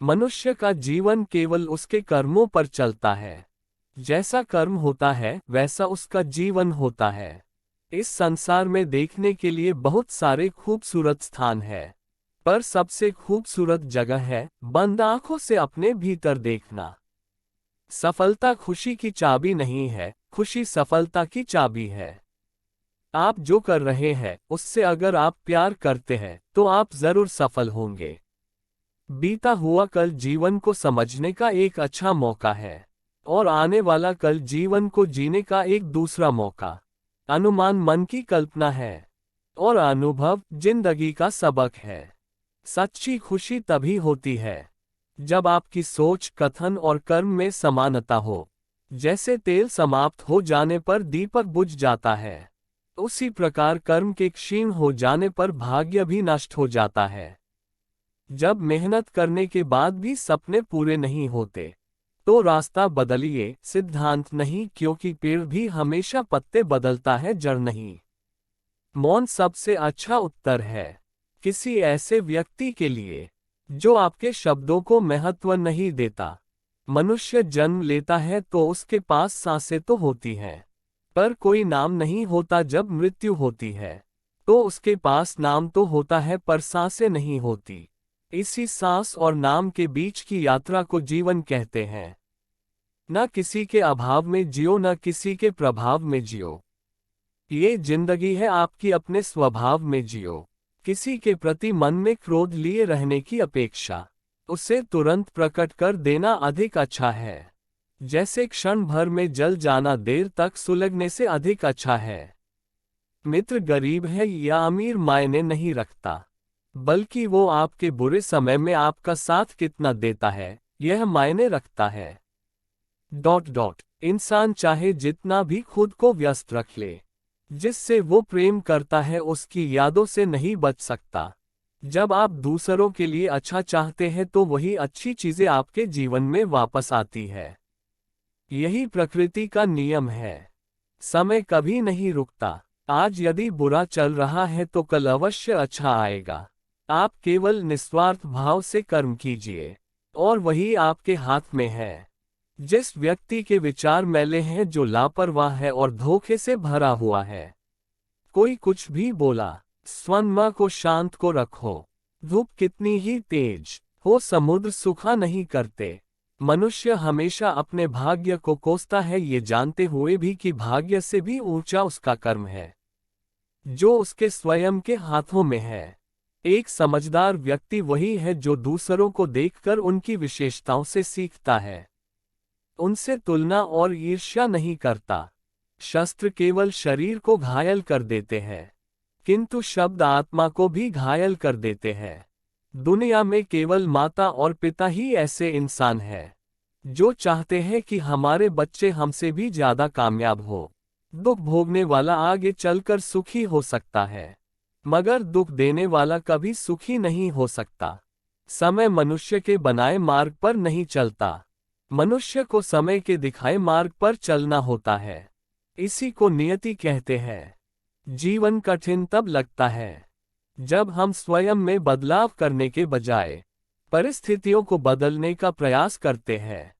मनुष्य का जीवन केवल उसके कर्मों पर चलता है। जैसा कर्म होता है वैसा उसका जीवन होता है। इस संसार में देखने के लिए बहुत सारे खूबसूरत स्थान है, पर सबसे खूबसूरत जगह है बंद आंखों से अपने भीतर देखना। सफलता खुशी की चाबी नहीं है, खुशी सफलता की चाबी है। आप जो कर रहे हैं उससे अगर आप प्यार करते हैं तो आप जरूर सफल होंगे। बीता हुआ कल जीवन को समझने का एक अच्छा मौका है, और आने वाला कल जीवन को जीने का एक दूसरा मौका। अनुमान मन की कल्पना है, और अनुभव जिंदगी का सबक है। सच्ची खुशी तभी होती है जब आपकी सोच, कथन और कर्म में समानता हो। जैसे तेल समाप्त हो जाने पर दीपक बुझ जाता है, उसी प्रकार कर्म के क्षीण हो जाने पर भाग्य भी नष्ट हो जाता है। जब मेहनत करने के बाद भी सपने पूरे नहीं होते तो रास्ता बदलिए, सिद्धांत नहीं, क्योंकि पेड़ भी हमेशा पत्ते बदलता है, जड़ नहीं। मौन सबसे अच्छा उत्तर है किसी ऐसे व्यक्ति के लिए जो आपके शब्दों को महत्व नहीं देता। मनुष्य जन्म लेता है तो उसके पास सांसें तो होती हैं, पर कोई नाम नहीं होता। जब मृत्यु होती है तो उसके पास नाम तो होता है पर सांसें नहीं होती। इसी सांस और नाम के बीच की यात्रा को जीवन कहते हैं। न किसी के अभाव में जियो, न किसी के प्रभाव में जियो। ये जिंदगी है आपकी, अपने स्वभाव में जियो। किसी के प्रति मन में क्रोध लिए रहने की अपेक्षा उसे तुरंत प्रकट कर देना अधिक अच्छा है। जैसे क्षण भर में जल जाना देर तक सुलगने से अधिक अच्छा है। मित्र गरीब है या अमीर मायने नहीं रखता, बल्कि वो आपके बुरे समय में आपका साथ कितना देता है यह मायने रखता है। इंसान चाहे जितना भी खुद को व्यस्त रख ले, जिससे वो प्रेम करता है उसकी यादों से नहीं बच सकता। जब आप दूसरों के लिए अच्छा चाहते हैं तो वही अच्छी चीजें आपके जीवन में वापस आती है। यही प्रकृति का नियम है। समय कभी नहीं रुकता। आज यदि बुरा चल रहा है तो कल अवश्य अच्छा आएगा। आप केवल निस्वार्थ भाव से कर्म कीजिए, और वही आपके हाथ में है। जिस व्यक्ति के विचार मैले हैं, जो लापरवाह है और धोखे से भरा हुआ है, कोई कुछ भी बोला, स्वयं को शांत को रखो। धूप कितनी ही तेज हो, समुद्र सूखा नहीं करते। मनुष्य हमेशा अपने भाग्य को कोसता है, ये जानते हुए भी कि भाग्य से भी ऊंचा उसका कर्म है, जो उसके स्वयं के हाथों में है। एक समझदार व्यक्ति वही है जो दूसरों को देखकर उनकी विशेषताओं से सीखता है, उनसे तुलना और ईर्ष्या नहीं करता। शस्त्र केवल शरीर को घायल कर देते हैं, किंतु शब्द आत्मा को भी घायल कर देते हैं। दुनिया में केवल माता और पिता ही ऐसे इंसान हैं जो चाहते हैं कि हमारे बच्चे हमसे भी ज्यादा कामयाब हो। दुख भोगने वाला आगे चलकर सुखी हो सकता है, मगर दुख देने वाला कभी सुखी नहीं हो सकता। समय मनुष्य के बनाए मार्ग पर नहीं चलता, मनुष्य को समय के दिखाए मार्ग पर चलना होता है। इसी को नियति कहते हैं। जीवन कठिन तब लगता है जब हम स्वयं में बदलाव करने के बजाय परिस्थितियों को बदलने का प्रयास करते हैं।